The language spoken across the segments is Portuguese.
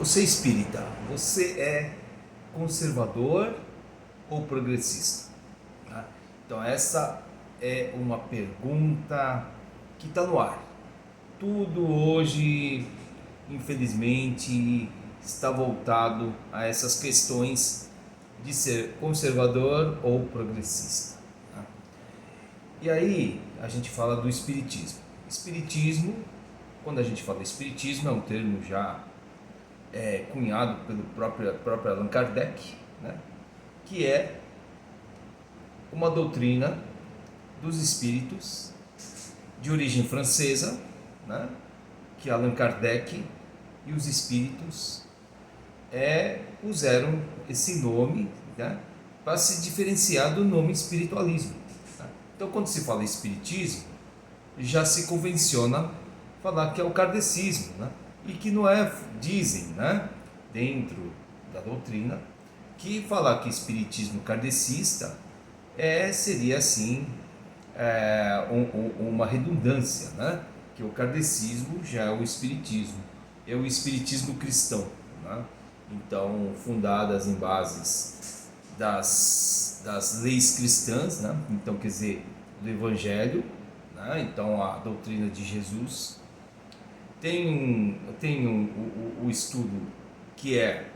Você é espírita, você é conservador ou progressista? Tá? Então essa é uma pergunta que está no ar. Tudo hoje, infelizmente, está voltado a essas questões de ser conservador ou progressista. Tá? E aí a gente fala do espiritismo. Espiritismo, quando a gente fala espiritismo, é um termo já cunhado pelo próprio Allan Kardec, né? Que é uma doutrina dos espíritos de origem francesa, né? Que Allan Kardec e os espíritos puseram esse nome, né? Para se diferenciar do nome espiritualismo. Tá? Então, quando se fala espiritismo, já se convenciona falar que é o kardecismo, né? E que não é, dizem, né, dentro da doutrina, que falar que espiritismo kardecista seria assim uma redundância, né? Que o kardecismo já é o espiritismo cristão, né? Então, fundadas em bases das leis cristãs, né? Então, quer dizer, do Evangelho, né? Então, a doutrina de Jesus tem o estudo que é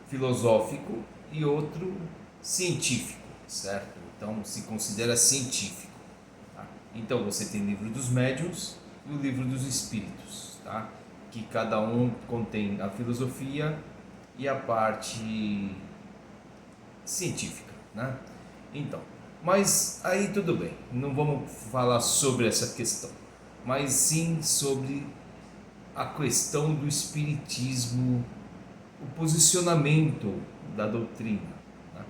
filosófico e outro científico, certo? Então se considera científico. Tá? Então você tem o livro dos médiuns e o livro dos espíritos, tá? Que cada um contém a filosofia e a parte científica, né? Então, mas aí tudo bem, não vamos falar sobre essa questão, mas sim sobre a questão do espiritismo, o posicionamento da doutrina. Né?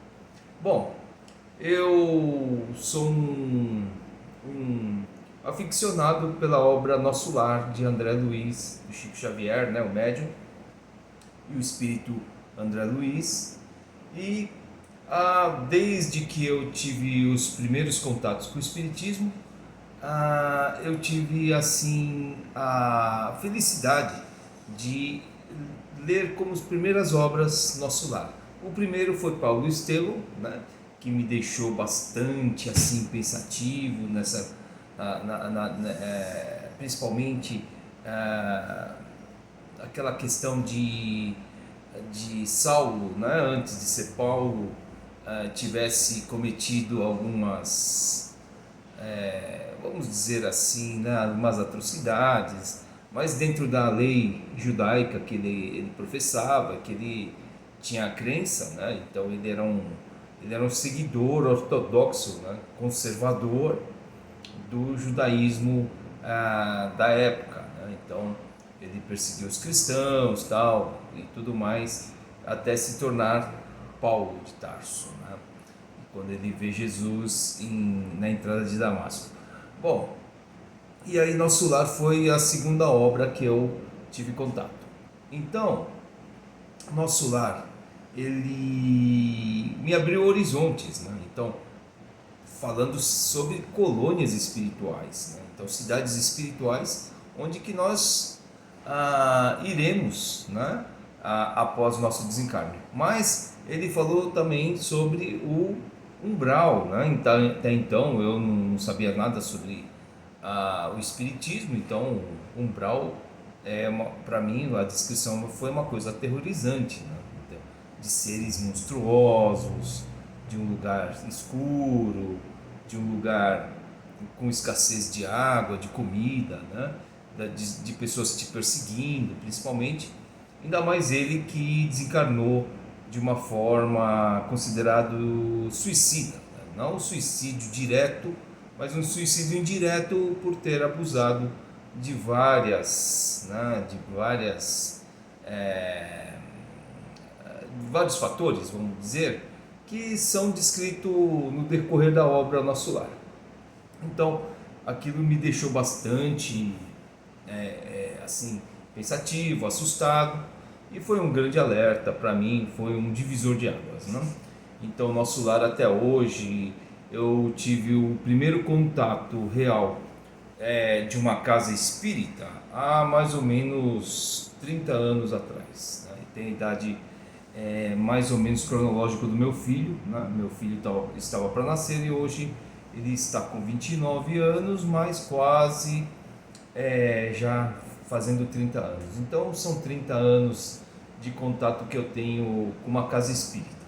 Bom, eu sou um aficionado pela obra Nosso Lar, de André Luiz, do Chico Xavier, né, o médium, e o espírito André Luiz. E desde que eu tive os primeiros contatos com o espiritismo, eu tive assim a felicidade de ler como as primeiras obras Nosso Lar. O primeiro foi Paulo Estevam, né, que me deixou bastante assim pensativo nessa, principalmente aquela questão de Saulo, né, antes de ser Paulo, tivesse cometido algumas vamos dizer assim, né, algumas atrocidades, mas dentro da lei judaica que ele professava, que ele tinha a crença, né, então ele era um seguidor ortodoxo, né, conservador do judaísmo da época, né, então ele perseguiu os cristãos, tal e tudo mais, até se tornar Paulo de Tarso, né, quando ele vê Jesus na entrada de Damasco. Bom, e aí Nosso Lar foi a segunda obra que eu tive contato. Então, Nosso Lar, ele me abriu horizontes, né? Então, falando sobre colônias espirituais, né? Então, cidades espirituais onde que nós iremos, né? Após o nosso desencarne. Mas ele falou também sobre o umbral, né? Então, até então eu não sabia nada sobre o espiritismo, então o umbral para mim a descrição foi uma coisa aterrorizante, né? Então, de seres monstruosos, de um lugar escuro, de um lugar com escassez de água, de comida, né? De pessoas te perseguindo, principalmente, ainda mais ele que desencarnou de uma forma considerado suicida, né? Não um suicídio direto, mas um suicídio indireto por ter abusado de vários fatores, vamos dizer, que são descritos no decorrer da obra Nosso Lar. Então, aquilo me deixou bastante assim pensativo, assustado, e foi um grande alerta para mim, foi um divisor de águas, né? Então, Nosso Lar até hoje eu tive o primeiro contato real de uma casa espírita há mais ou menos 30 anos atrás, né? Tem a idade mais ou menos cronológica do meu filho, né? Meu filho estava para nascer e hoje ele está com 29 anos, mas quase já fazendo 30 anos. Então são 30 anos de contato que eu tenho com uma casa espírita.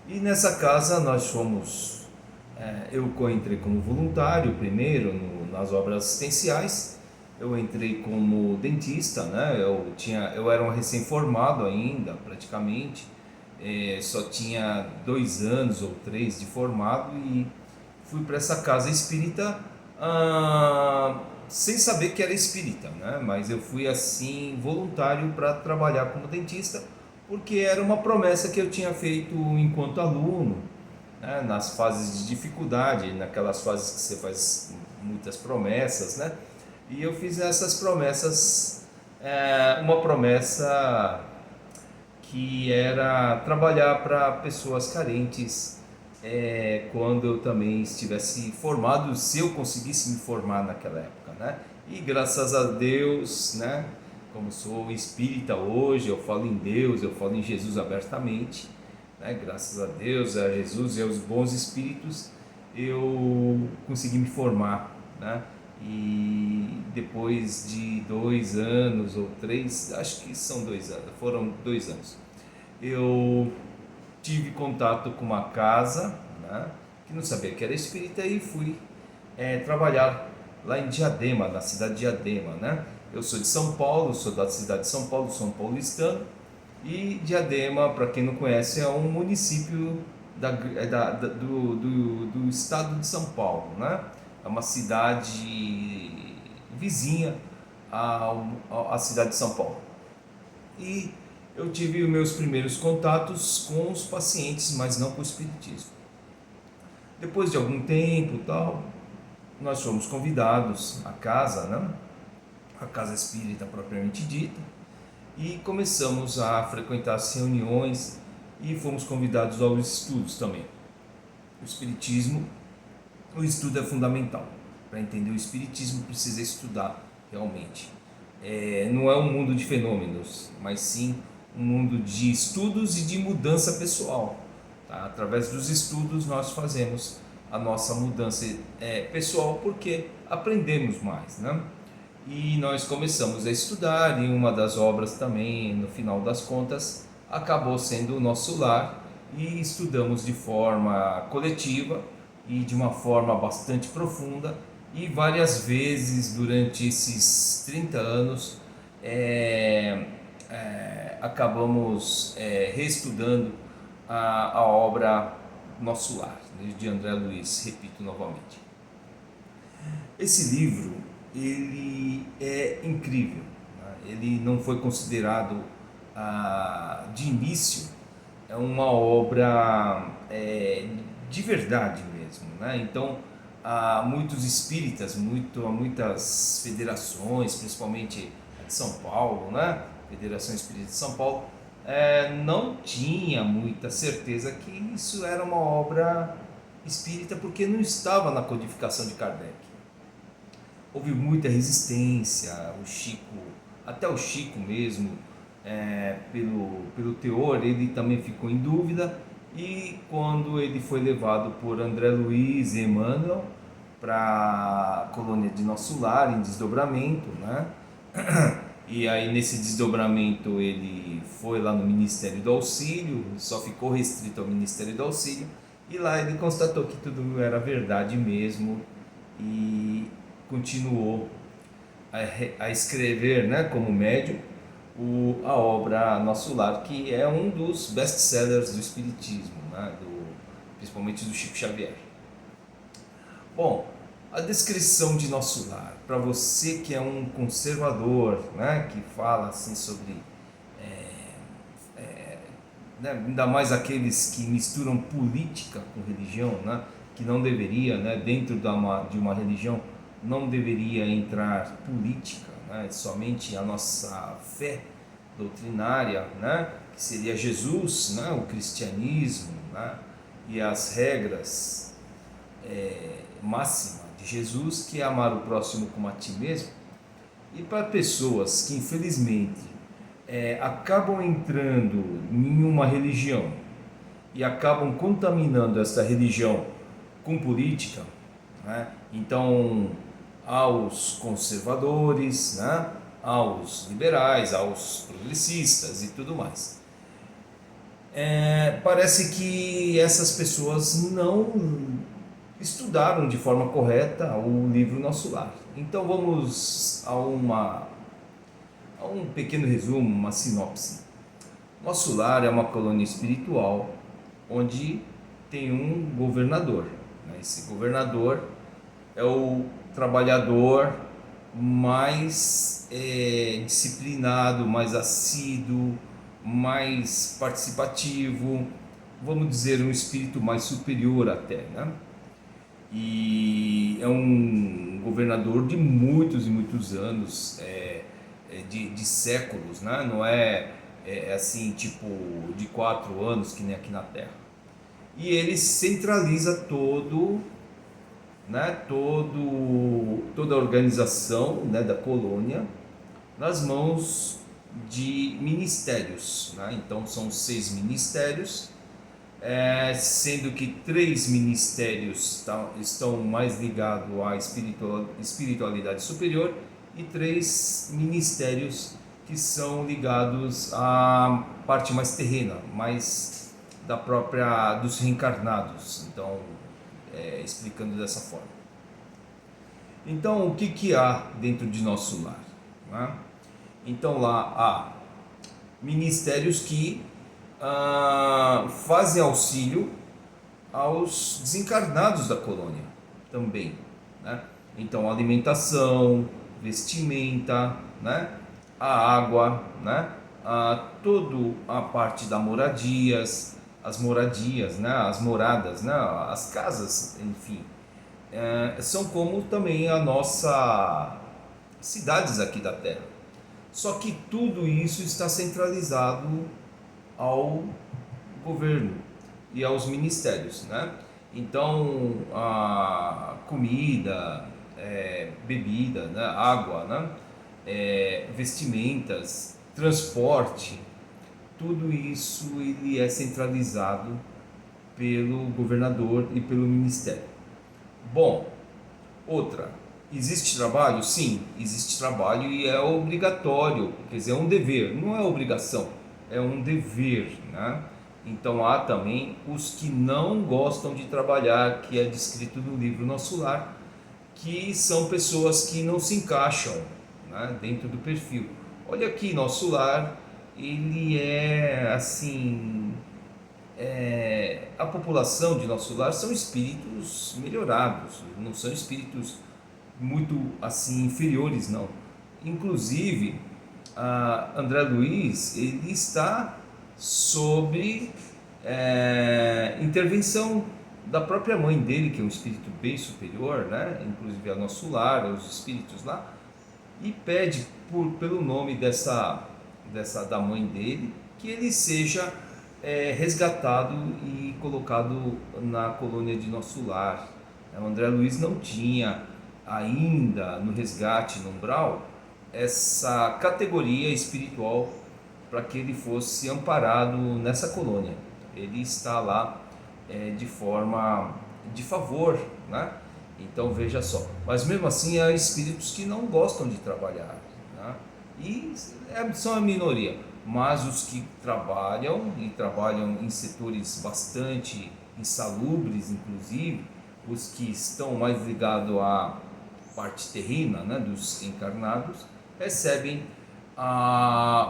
E nessa casa nós fomos, eu entrei como voluntário primeiro nas obras assistenciais. Eu entrei como dentista, né? Eu era um recém-formado ainda, praticamente. Só tinha 2 anos ou 3 de formado e fui para essa casa espírita sem saber que era espírita, né? Mas eu fui assim voluntário para trabalhar como dentista, porque era uma promessa que eu tinha feito enquanto aluno, né? Nas fases de dificuldade, naquelas fases que você faz muitas promessas, né? E eu fiz essas promessas, uma promessa que era trabalhar para pessoas carentes, quando eu também estivesse formado, se eu conseguisse me formar naquela época, né? E graças a Deus, né? Como sou espírita hoje, eu falo em Deus, eu falo em Jesus abertamente, né? Graças a Deus, a Jesus e aos bons espíritos, eu consegui me formar, né? E depois de 2 anos ou 3, acho que são 2 anos, foram 2 anos, eu tive contato com uma casa, né, que não sabia que era espírita e fui trabalhar lá em Diadema, na cidade de Diadema, né? Eu sou de São Paulo, sou da cidade de São Paulo, sou um paulistano, e Diadema, para quem não conhece, é um município do estado de São Paulo, né? É uma cidade vizinha à cidade de São Paulo. E eu tive os meus primeiros contatos com os pacientes, mas não com o espiritismo. Depois de algum tempo, tal, nós fomos convidados à casa, né? A casa espírita propriamente dita, e começamos a frequentar as reuniões e fomos convidados aos estudos também. O espiritismo, o estudo é fundamental. Para entender o espiritismo precisa estudar realmente. Não é um mundo de fenômenos, mas sim um mundo de estudos e de mudança pessoal, tá? Através dos estudos nós fazemos a nossa mudança pessoal, porque aprendemos mais, né? E nós começamos a estudar, e uma das obras também, no final das contas, acabou sendo o nosso lar, e estudamos de forma coletiva e de uma forma bastante profunda, e várias vezes durante esses 30 anos acabamos reestudando a obra Nosso Lar, de André Luiz, repito novamente. Esse livro, ele é incrível, né? Ele não foi considerado de início uma obra de verdade mesmo, né? Então, há muitos espíritas, muitas federações, principalmente a de São Paulo, né? Federação Espírita de São Paulo, não tinha muita certeza que isso era uma obra espírita, porque não estava na codificação de Kardec. Houve muita resistência, até o Chico mesmo, pelo teor, ele também ficou em dúvida, e quando ele foi levado por André Luiz e Emmanuel para a colônia de Nosso Lar, em desdobramento, né? E aí nesse desdobramento ele foi lá no Ministério do Auxílio, só ficou restrito ao Ministério do Auxílio, e lá ele constatou que tudo era verdade mesmo, e continuou a escrever, né, como médium, a obra Nosso Lar, que é um dos best-sellers do Espiritismo, né, principalmente do Chico Xavier. Bom, a descrição de Nosso Lar, para você que é um conservador, né, que fala assim sobre, né, ainda mais aqueles que misturam política com religião, né, que não deveria, né, dentro de uma religião, não deveria entrar política, né, somente a nossa fé doutrinária, né, que seria Jesus, né, o cristianismo, né, e as regras máximas de de Jesus, que é amar o próximo como a ti mesmo. E para pessoas que infelizmente acabam entrando em uma religião e acabam contaminando essa religião com política, né? Então, aos conservadores, né? Aos liberais, aos progressistas e tudo mais. Parece que essas pessoas não estudaram de forma correta o livro Nosso Lar. Então vamos a um pequeno resumo, uma sinopse. Nosso Lar é uma colônia espiritual onde tem um governador. Esse governador é o trabalhador mais disciplinado, mais assíduo, mais participativo, vamos dizer, um espírito mais superior até, né? E é um governador de muitos e muitos anos, de séculos, né? Não é assim, tipo, de 4 anos que nem aqui na Terra. E ele centraliza toda a organização, né, da colônia nas mãos de ministérios, né? Então são 6 ministérios, sendo que 3 ministérios estão mais ligados à espiritualidade superior e 3 ministérios que são ligados à parte mais terrena, mais dos reencarnados. Então, explicando dessa forma. Então, o que há dentro de Nosso Lar, né? Então lá há ministérios que fazem auxílio aos desencarnados da colônia também, né? Então alimentação, vestimenta, né? A água, né? Toda a parte das moradias, né? As moradas, né? As casas, enfim, são como também a nossa cidades aqui da Terra. Só que tudo isso está centralizado ao governo e aos ministérios, né? Então, a comida, bebida, né? Água, né? Vestimentas, transporte, tudo isso ele é centralizado pelo governador e pelo ministério. Bom, existe trabalho? Sim, existe trabalho e é obrigatório, quer dizer, é um dever, não é obrigação, é um dever, né? Então há também os que não gostam de trabalhar, que é descrito no livro Nosso Lar, que são pessoas que não se encaixam, né, dentro do perfil. Olha aqui, Nosso Lar, ele é assim, a população de Nosso Lar são espíritos melhorados, não são espíritos muito assim inferiores, não. Inclusive, André Luiz, ele está sob intervenção da própria mãe dele, que é um espírito bem superior, né? Inclusive a Nosso Lar, os espíritos lá, e pede pelo nome da mãe dele que ele seja resgatado e colocado na colônia de Nosso Lar. O André Luiz não tinha ainda no resgate, no umbral, essa categoria espiritual para que ele fosse amparado nessa colônia. Ele está lá de forma de favor, né? Então veja só, mas mesmo assim há espíritos que não gostam de trabalhar, né? E são a minoria, mas os que trabalham e trabalham em setores bastante insalubres, inclusive os que estão mais ligados à parte terrena, né, dos encarnados, recebem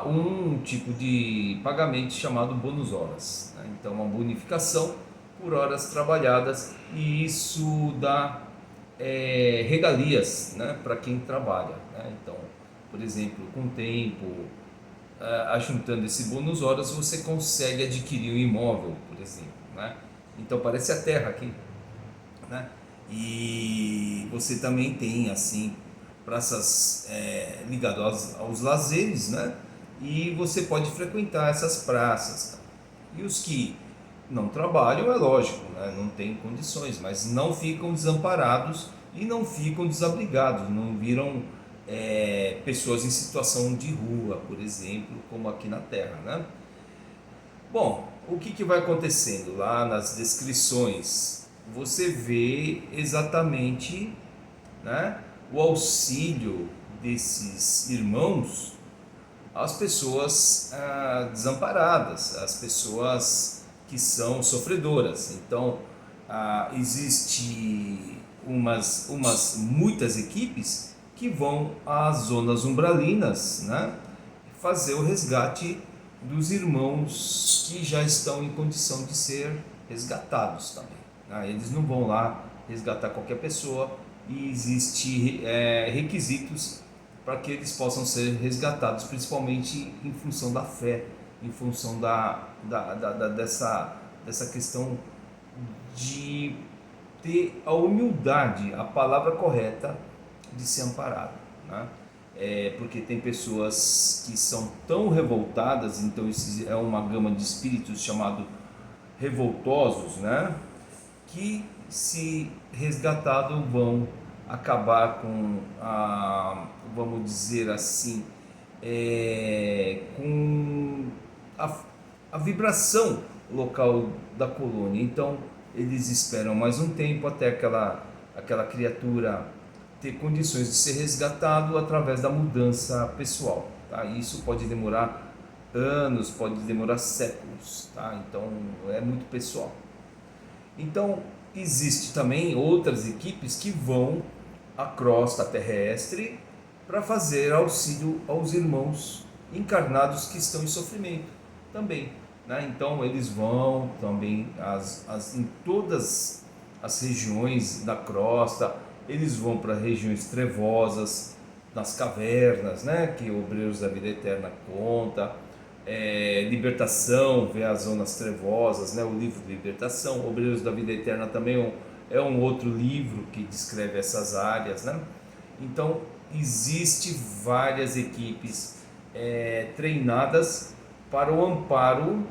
um tipo de pagamento chamado bônus horas, né? Então uma bonificação por horas trabalhadas, e isso dá regalias, né, para quem trabalha, né? Então, por exemplo, com o tempo, ajuntando esse bônus horas, você consegue adquirir um imóvel, por exemplo, né? Então parece a terra aqui, né? E você também tem assim praças ligadas aos lazeres, né? E você pode frequentar essas praças. E os que não trabalham, é lógico, né? Não tem condições, mas não ficam desamparados e não ficam desabrigados, não viram pessoas em situação de rua, por exemplo, como aqui na Terra, né? Bom, o que vai acontecendo lá nas descrições? Você vê exatamente, né, o auxílio desses irmãos às pessoas desamparadas, às pessoas que são sofredoras. Então, existe muitas equipes que vão às zonas umbralinas, né, fazer o resgate dos irmãos que já estão em condição de ser resgatados também, né? Eles não vão lá resgatar qualquer pessoa, e existem requisitos para que eles possam ser resgatados, principalmente em função da fé, em função dessa questão de ter a humildade, a palavra correta, de ser amparado, né? Porque tem pessoas que são tão revoltadas, então isso é uma gama de espíritos chamado revoltosos, né? Que, se resgatado, vão acabar com vamos dizer assim, com a vibração local da colônia. Então eles esperam mais um tempo até aquela criatura ter condições de ser resgatado através da mudança pessoal, tá? Isso pode demorar anos, pode demorar séculos, tá? Então é muito pessoal. Então, existe também outras equipes que vão à crosta terrestre para fazer auxílio aos irmãos encarnados que estão em sofrimento também, né? Então, eles vão também em todas as regiões da crosta, eles vão para regiões trevosas, nas cavernas, né? Que Obreiros da Vida Eterna conta. Libertação, vê as zonas trevosas, né? O livro de Libertação. Obreiros da Vida Eterna também é um outro livro que descreve essas áreas, né? Então, existe várias equipes treinadas para o amparo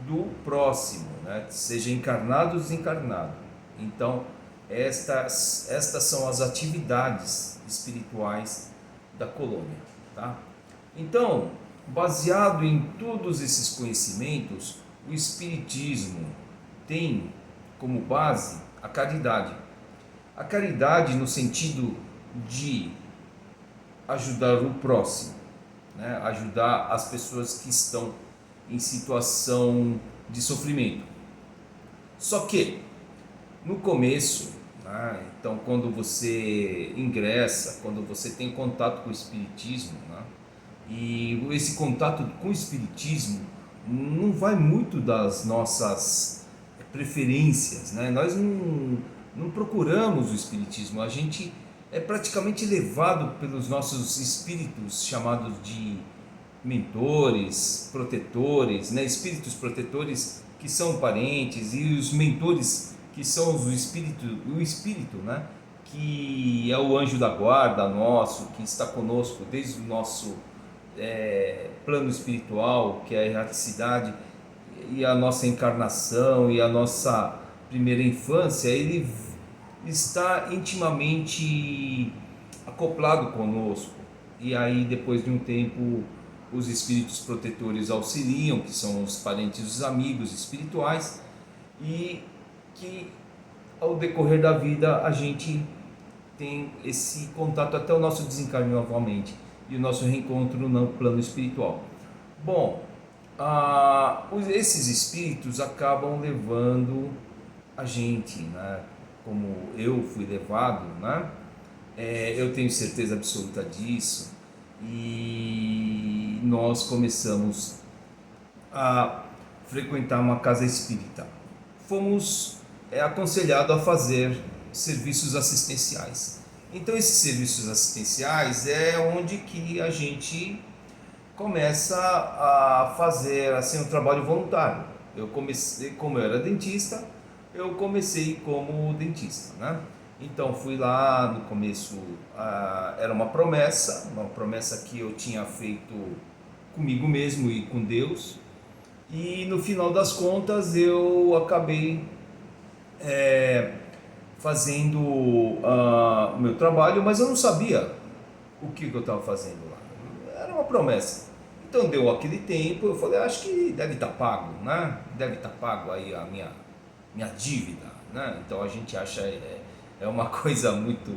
do próximo, né? Seja encarnado ou desencarnado. Então, estas são as atividades espirituais da colônia, tá? Então, baseado em todos esses conhecimentos, o Espiritismo tem como base a caridade. A caridade no sentido de ajudar o próximo, né? Ajudar as pessoas que estão em situação de sofrimento. Só que, no começo, né, então quando você ingressa, quando você tem contato com o Espiritismo, né, e esse contato com o Espiritismo não vai muito das nossas preferências, né? Nós não procuramos o Espiritismo, a gente é praticamente levado pelos nossos espíritos chamados de mentores, protetores, né? Espíritos protetores que são parentes, e os mentores que são o espírito, né? Que é o anjo da guarda nosso, que está conosco desde o nosso plano espiritual, que é a erraticidade, e a nossa encarnação e a nossa primeira infância. Ele está intimamente acoplado conosco, e aí depois de um tempo os espíritos protetores auxiliam, que são os parentes, os amigos espirituais, e que ao decorrer da vida a gente tem esse contato até o nosso desencarne novamente e o nosso reencontro no plano espiritual. Bom, esses espíritos acabam levando a gente, né? Como eu fui levado, né? Eu tenho certeza absoluta disso, e nós começamos a frequentar uma casa espírita. Fomos aconselhados a fazer serviços assistenciais. Então, esses serviços assistenciais é onde que a gente começa a fazer assim um trabalho voluntário. Eu comecei, como eu era dentista, eu comecei como dentista, né? Então fui lá no começo, era uma promessa que eu tinha feito comigo mesmo e com Deus, e no final das contas eu acabei fazendo o meu trabalho, mas eu não sabia o que eu estava fazendo lá. Era uma promessa. Então deu aquele tempo, eu falei, acho que deve estar pago, né? Deve estar pago aí a minha dívida, né? Então a gente acha é uma coisa muito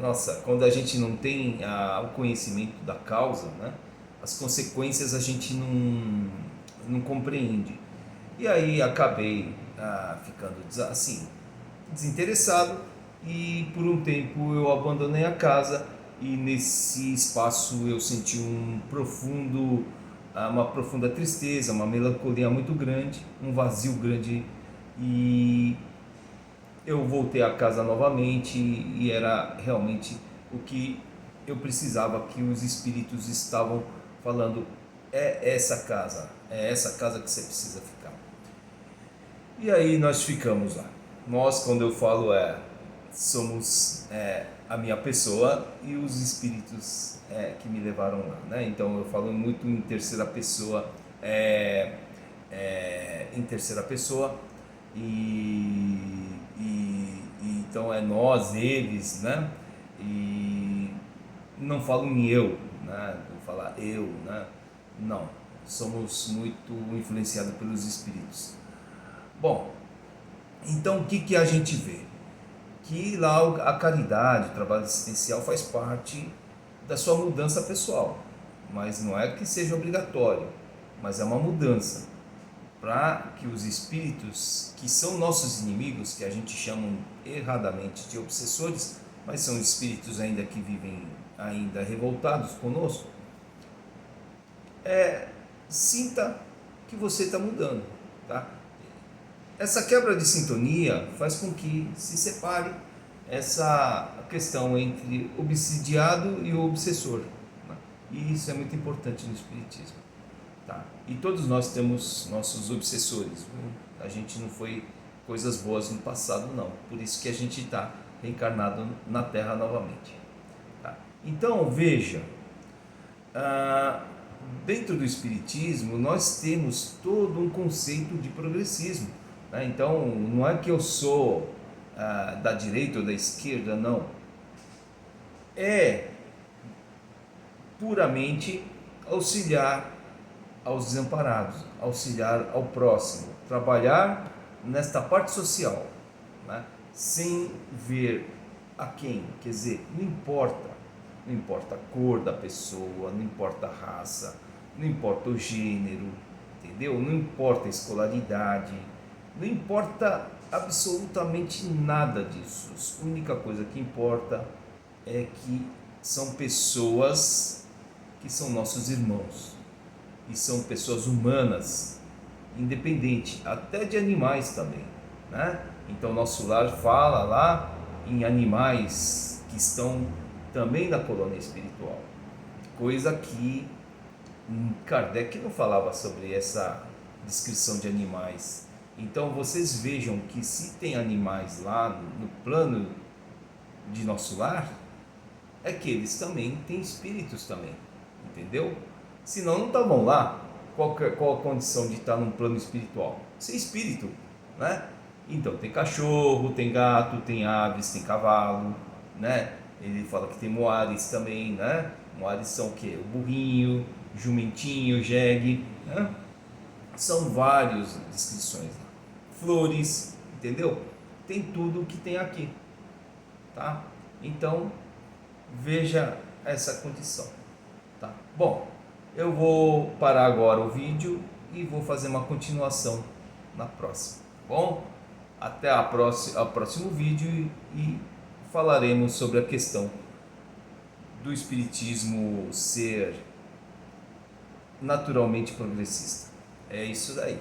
nossa, quando a gente não tem o conhecimento da causa, né? As consequências a gente não compreende. E aí acabei ficando assim desinteressado e por um tempo eu abandonei a casa e nesse espaço eu senti uma profunda tristeza, uma melancolia muito grande, um vazio grande e eu voltei a casa novamente e era realmente o que eu precisava, que os espíritos estavam falando, é essa casa que você precisa ficar. E aí nós ficamos lá. Nós, quando eu falo, somos a minha pessoa e os espíritos que me levaram lá, né? Então eu falo muito em terceira pessoa, em terceira pessoa então é nós, eles, né? E não falo em eu, né? Vou falar eu, né? Não, somos muito influenciados pelos espíritos. Bom, então o que a gente vê? Que lá a caridade, o trabalho assistencial faz parte da sua mudança pessoal, mas não é que seja obrigatório, mas é uma mudança para que os espíritos, que são nossos inimigos, que a gente chama erradamente de obsessores, mas são espíritos ainda que vivem ainda revoltados conosco, sinta que você está mudando, tá? Essa quebra de sintonia faz com que se separe essa questão entre obsidiado e o obsessor, né? E isso é muito importante no espiritismo, tá? E todos nós temos nossos obsessores, viu? A gente não foi coisas boas no passado, não, por isso que a gente está reencarnado na Terra novamente, tá? Então veja, dentro do espiritismo nós temos todo um conceito de progressismo, né? Então não é que eu sou da direita ou da esquerda, não, é puramente auxiliar aos desamparados, auxiliar ao próximo, trabalhar nesta parte social, né? Sem ver a quem, quer dizer, não importa a cor da pessoa, não importa a raça, não importa o gênero, entendeu? Não importa a escolaridade, não importa absolutamente nada disso. A única coisa que importa é que são pessoas que são nossos irmãos e são pessoas humanas, independente até de animais também, né? Então nosso lar fala lá em animais que estão também na colônia espiritual, coisa que Kardec não falava sobre essa descrição de animais. Então vocês vejam que se tem animais lá no plano de nosso lar, é que eles também têm espíritos também, entendeu? Senão não estavam lá. Qual a condição de estar num plano espiritual? Ser espírito, né? Então tem cachorro, tem gato, tem aves, tem cavalo, né? Ele fala que tem moares também, né? Moares são o quê? O burrinho, jumentinho, jegue, né? São várias descrições. Flores, entendeu? Tem tudo o que tem aqui, tá? Então veja essa condição, tá? Bom, eu vou parar agora o vídeo e vou fazer uma continuação na próxima, tá bom? Até ao próximo vídeo e falaremos sobre a questão do espiritismo ser naturalmente progressista. É isso daí.